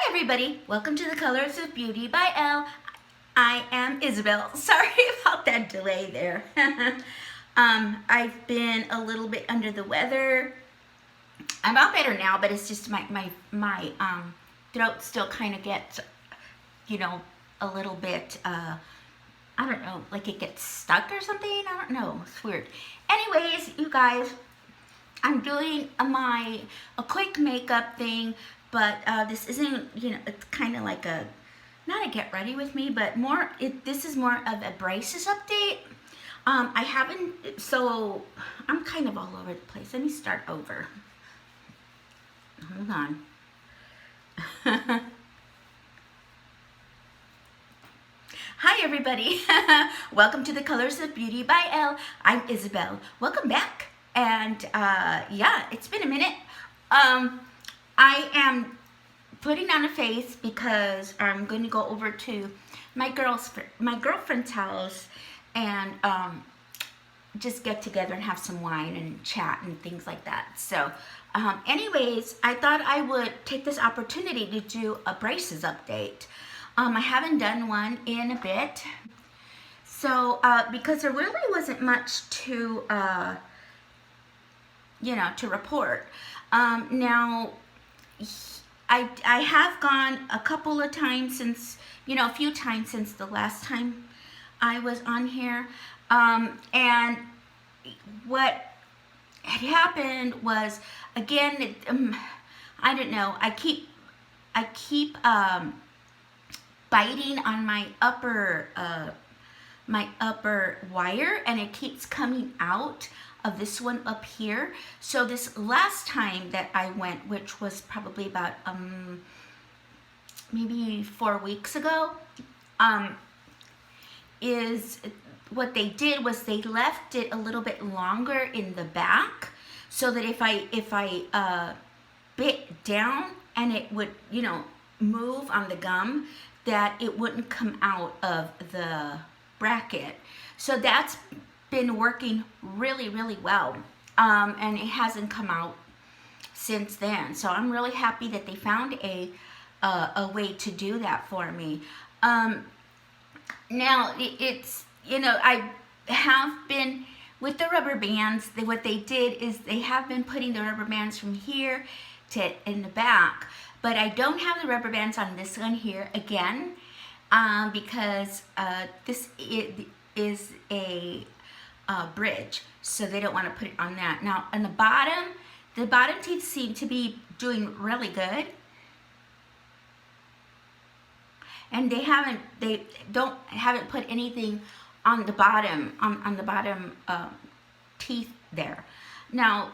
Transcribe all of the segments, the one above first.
everybody, welcome to The Colors of Beauty by Elle. I am Isabel. Sorry about that delay there. I've been a little bit under the weather. I'm all better now, but it's just my throat still kind of gets, a little bit, I don't know, like it gets stuck or something. I don't know, it's weird. Anyways, you guys, I'm doing a quick makeup thing, but this isn't, it's kind of like not a get ready with me, but this is more of a braces update. So I'm kind of all over the place. Let me start over. Hold on. Hi everybody, welcome to The Colors of Beauty by Elle. I'm Isabel. Welcome back. And yeah, it's been a minute. I am putting on a face because I'm going to go over to my girlfriend's house and just get together and have some wine and chat and things like that. So anyways, I thought I would take this opportunity to do a braces update. I haven't done one in a bit. So because there really wasn't much to to report. Now, I have gone a couple of times since, a few times since the last time I was on here. And what had happened was, again, I don't know, I keep biting on my upper wire, and it keeps coming out of this one up here. So this last time that I went, which was probably about maybe 4 weeks ago, is what they did was they left it a little bit longer in the back, so that if I bit down and it would move on the gum, that it wouldn't come out of the bracket. So that's been working really, really well, and it hasn't come out since then. So I'm really happy that they found a way to do that for me. Now it's I have been with the rubber bands. What they did is they have been putting the rubber bands from here to in the back, but I don't have the rubber bands on this one here again, because this is a bridge, so they don't want to put it on that. Now on the bottom teeth seem to be doing really good, and they haven't put anything on the bottom on the bottom teeth there. Now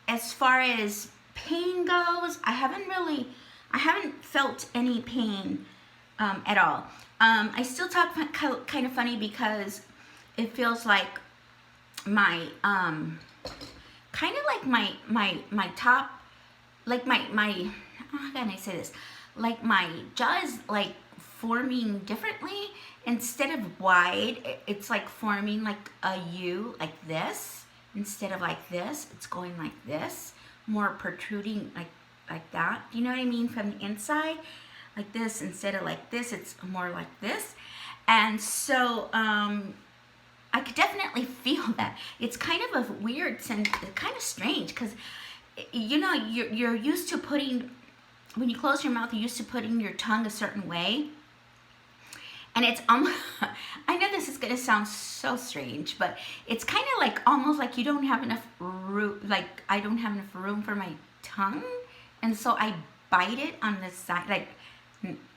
as far as pain goes, I haven't felt any pain at all. I still talk kind of funny because it feels like my kind of like my top, like my how can I say this, like my jaw is like forming differently. Instead of wide, it's like forming like a U, like this. Instead of like this, it's going like this, more protruding like that. Do you know what I mean? From the inside, like this. Instead of like this, it's more like this. And so I could definitely feel that. It's kind of a weird sense, kind of strange, because you're used to putting, when you close your mouth, you're used to putting your tongue a certain way. And it's I know this is gonna sound so strange, but it's kind of like almost like you don't have enough room, like I don't have enough room for my tongue, and so I bite it on the side, like,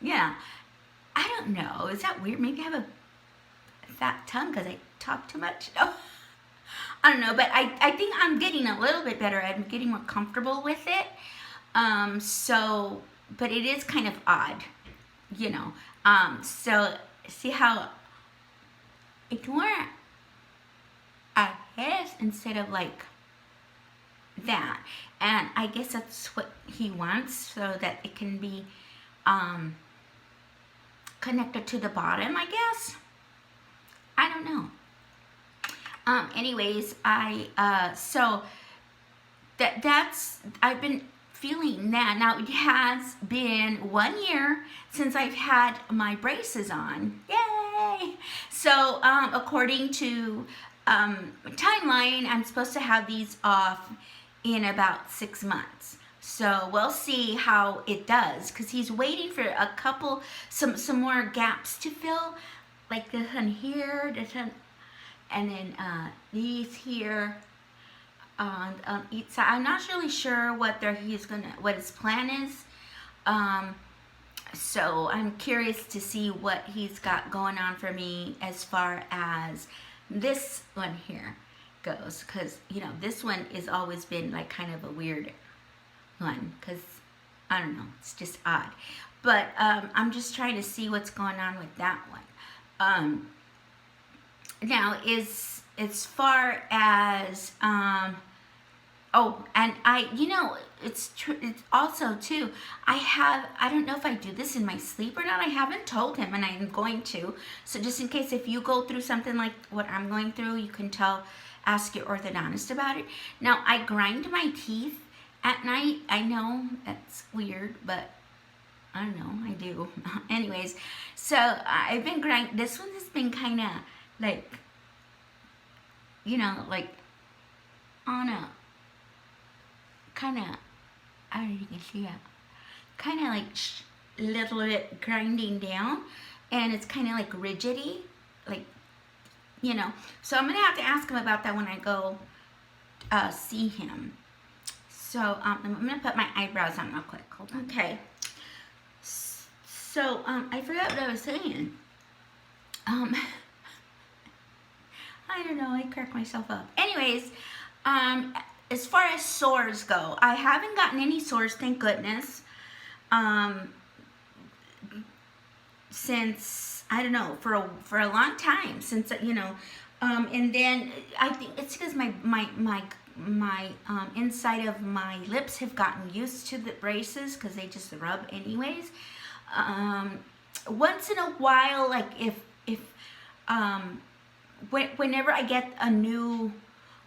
yeah. I don't know, is that weird? Maybe I have a fat tongue because I talk too much. No, I don't know, but I think I'm getting a little bit better. I'm getting more comfortable with it. So, but it is kind of odd, so see how it's more a hiss instead of like that, and I guess that's what he wants, so that it can be connected to the bottom, I guess. I don't know. Anyways, so that's I've been feeling that. Now, it has been 1 year since I've had my braces on. Yay! So, according to timeline, I'm supposed to have these off in about 6 months. So we'll see how it does, because he's waiting for a couple, some more gaps to fill, like this one here, this one, and then these here on each side. I'm not really sure what what his plan is. So I'm curious to see what he's got going on for me as far as this one here goes, because you know this one has always been like kind of a weird one, because I don't know, it's just odd. But I'm just trying to see what's going on with that one. Now as far as oh, and it's true. It's also too. I don't know if I do this in my sleep or not. I haven't told him, and I'm going to. So just in case, if you go through something like what I'm going through, you can ask your orthodontist about it. Now, I grind my teeth at night. I know that's weird, but I don't know. I do. Anyways, so I've been grinding. This one has been kind of like, like on a kind of, I don't know if you can see that, kind of like little bit grinding down, and it's kind of like rigidy, like, so I'm gonna have to ask him about that when I go see him. So I'm gonna put my eyebrows on real quick. Hold on. Okay, so I forgot what I was saying. I don't know, I cracked myself up. Anyways, as far as sores go, I haven't gotten any sores, thank goodness, since, I don't know, for a long time, since, and then I think it's because my inside of my lips have gotten used to the braces, because they just rub anyways. Once in a while, like whenever I get a new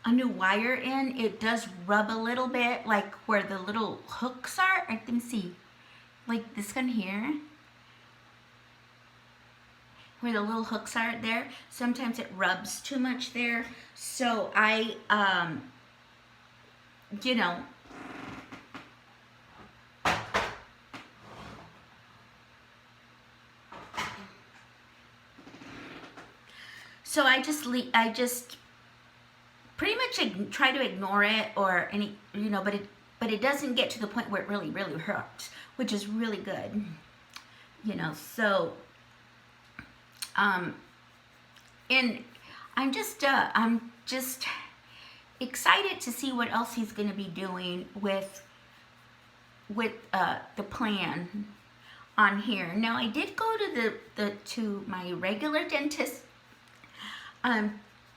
wire in, it does rub a little bit, like where the little hooks are. Let me see, like this one here, where the little hooks are there. Sometimes it rubs too much there, so I so I just pretty much try to ignore it, or any, but it doesn't get to the point where it really, really hurts, which is really good, so, and I'm just excited to see what else he's going to be doing with the plan on here. Now, I did go to my regular dentist,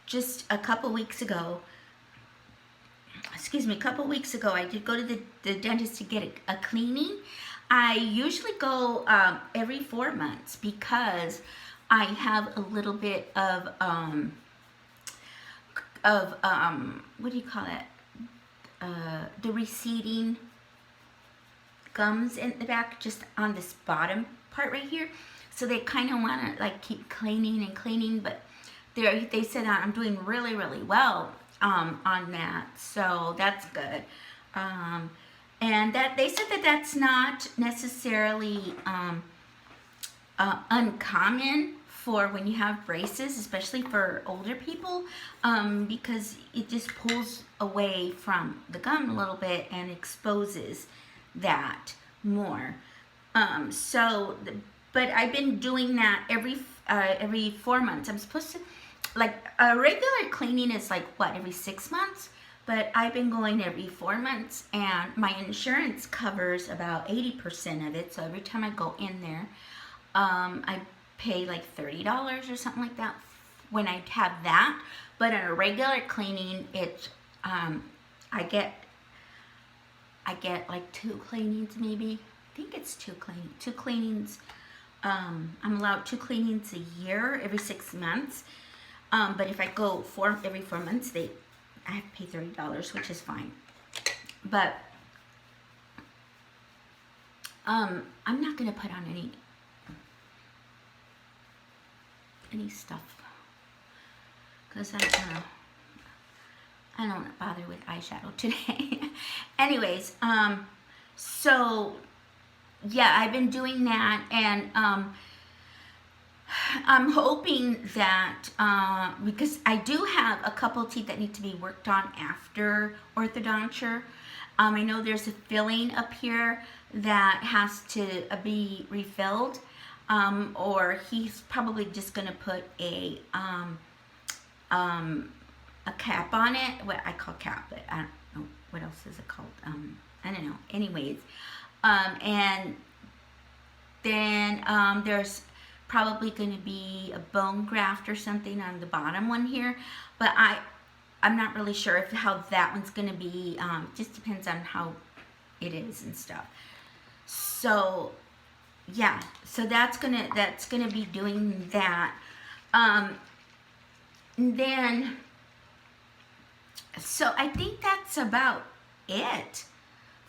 just a couple weeks ago. Excuse me, a couple weeks ago, I did go to the dentist to get a cleaning. I usually go every 4 months, because I have a little bit of what do you call it? The receding gums in the back, just on this bottom part right here. So they kind of want to like keep cleaning and cleaning, but they said that I'm doing really, really well on that, so that's good. And that they said that that's not necessarily uncommon for when you have braces, especially for older people, because it just pulls away from the gum a little bit and exposes that more. But I've been doing that every 4 months. I'm supposed to, like, a regular cleaning is like, what, every 6 months? But I've been going every 4 months, and my insurance covers about 80% of it. So every time I go in there, I pay like $30 or something like that when I have that. But in a regular cleaning, it's I get like 2 cleanings maybe. I think it's 2 cleanings. I'm allowed 2 cleanings a year, every 6 months. But if I go every 4 months, I have to pay $30, which is fine. But I'm not gonna put on any stuff because I don't want to bother with eyeshadow today. Anyways, so yeah, I've been doing that, and I'm hoping that because I do have a couple teeth that need to be worked on after orthodonture. I know there's a filling up here that has to be refilled, or he's probably just gonna put a cap on it. What I call cap, but I don't know what else is it called. I don't know. Anyways, and then there's probably going to be a bone graft or something on the bottom one here, but I'm not really sure if how that one's going to be. Just depends on how it is and stuff. So yeah, so that's gonna be doing that. And then so I think that's about it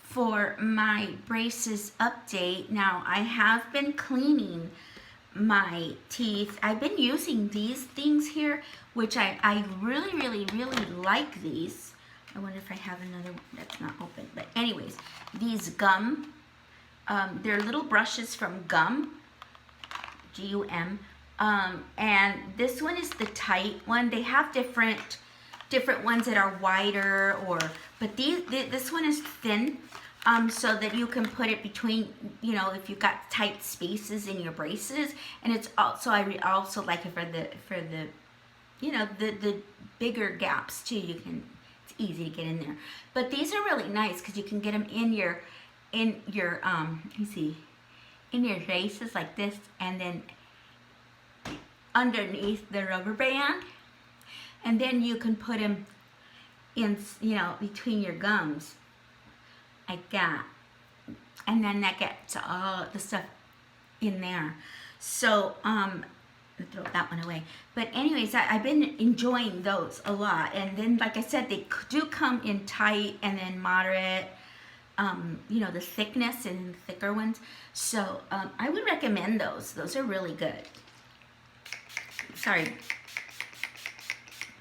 for my braces update. Now I have been cleaning my teeth. I've been using these things here, which I really like these. I wonder if I have another one that's not open, but anyways, these gum, they're little brushes from Gum, G-U-M, and this one is the tight one. They have different ones that are wider, but this one is thin, so that you can put it between, you know, if you've got tight spaces in your braces. And it's also, I also like it for the you know, the bigger gaps too. It's easy to get in there. But these are really nice because you can get them in your you see, in your braces like this, and then underneath the rubber band, and then you can put them in, you know, between your gums like that, and then that gets all the stuff in there. So throw that one away. But anyways, I've been enjoying those a lot. And then, like I said, they do come in tight and then moderate, you know, the thickness and thicker ones. So I would recommend those. Those are really good. Sorry,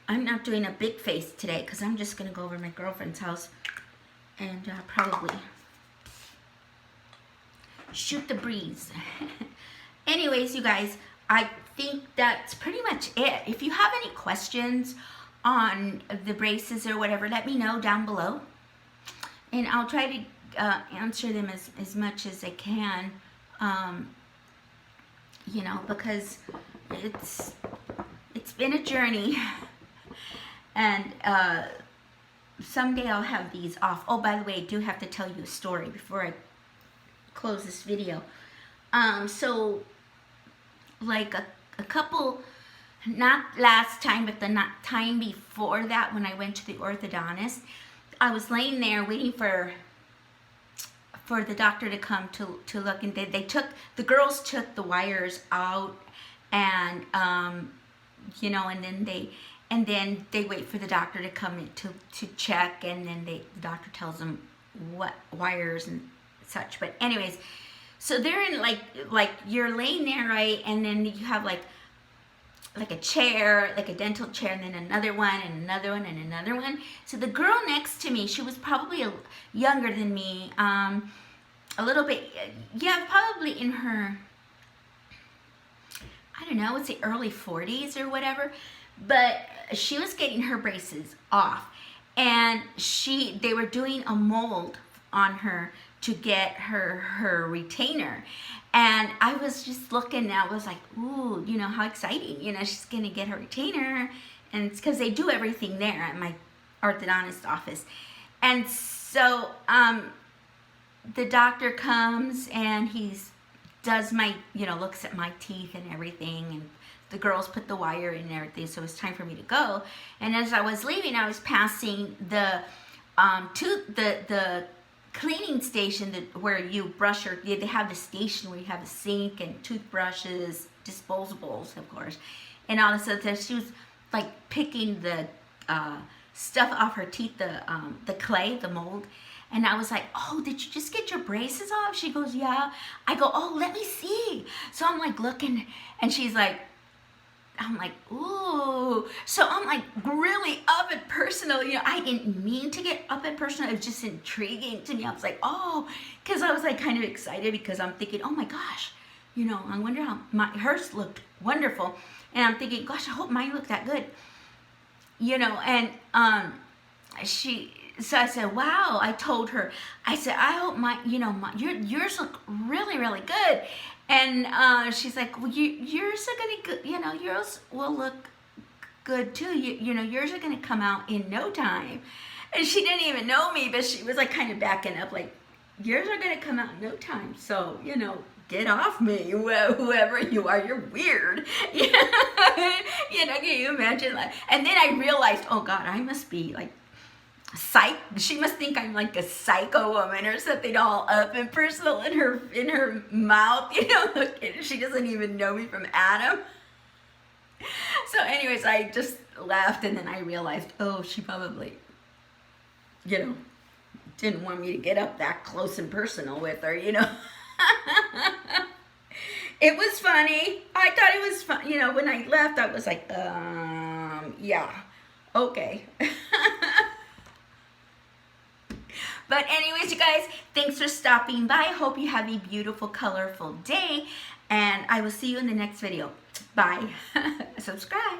I'm not doing a big face today because I'm just going to go over to my girlfriend's house and probably shoot the breeze. Anyways, you guys, I think that's pretty much it. If you have any questions on the braces or whatever, let me know down below, and I'll try to answer them as much as I can, you know, because it's been a journey, and someday I'll have these off. Oh, by the way, I do have to tell you a story before I close this video. So like a couple, not last time, but the time before that, when I went to the orthodontist, I was laying there waiting for the doctor to come to look, and the girls took the wires out, and you know, and then they wait for the doctor to come in to check, and then the doctor tells them what wires and such. But anyways, so they're in like you're laying there, right, and then you have like a chair, like a dental chair, and then another one and another one and another one. So the girl next to me, she was probably younger than me, a little bit, yeah, probably in her, I don't know, I would say early 40s or whatever, but she was getting her braces off, and they were doing a mold on her to get her retainer. And I was just looking, and I was like, ooh, you know, how exciting, you know, she's gonna get her retainer. And it's because they do everything there at my orthodontist office. And so the doctor comes, and does my, you know, looks at my teeth and everything, and the girls put the wire in and everything, so it was time for me to go. And as I was leaving, I was passing the cleaning station where you brush they have the station where you have a sink and toothbrushes, disposables, of course, and all this other. She was like picking the stuff off her teeth, the clay, the mold, And I was like, oh, did you just get your braces off? She goes, yeah. I go, oh, let me see. So I'm like looking, and she's like, I'm like, ooh. So I'm like really up and personal. You know, I didn't mean to get up and personal. It was just intriguing to me. I was like, oh, because I was like kind of excited because I'm thinking, oh my gosh, you know, I wonder how hers looked wonderful. And I'm thinking, gosh, I hope mine looked that good. You know, and so I said, wow. I told her, I said, I hope yours look really, really good. And she's like, well, yours are gonna, you know, yours will look good too. You know, yours are gonna come out in no time. And she didn't even know me, but she was like kind of backing up, like, yours are gonna come out in no time. So, you know, get off me, whoever you are, you're weird. You know, can you imagine? Like, and then I realized, oh God, I must be like, she must think I'm like a psycho woman or something, all up and personal in her mouth, you know. She doesn't even know me from Adam. So anyways, I just laughed, and then I realized, oh, she probably, you know, didn't want me to get up that close and personal with her, you know. It was funny. I thought it was fun. You know, when I left, I was like, yeah, okay. But anyways, you guys, thanks for stopping by. I hope you have a beautiful, colorful day, and I will see you in the next video. Bye. Subscribe.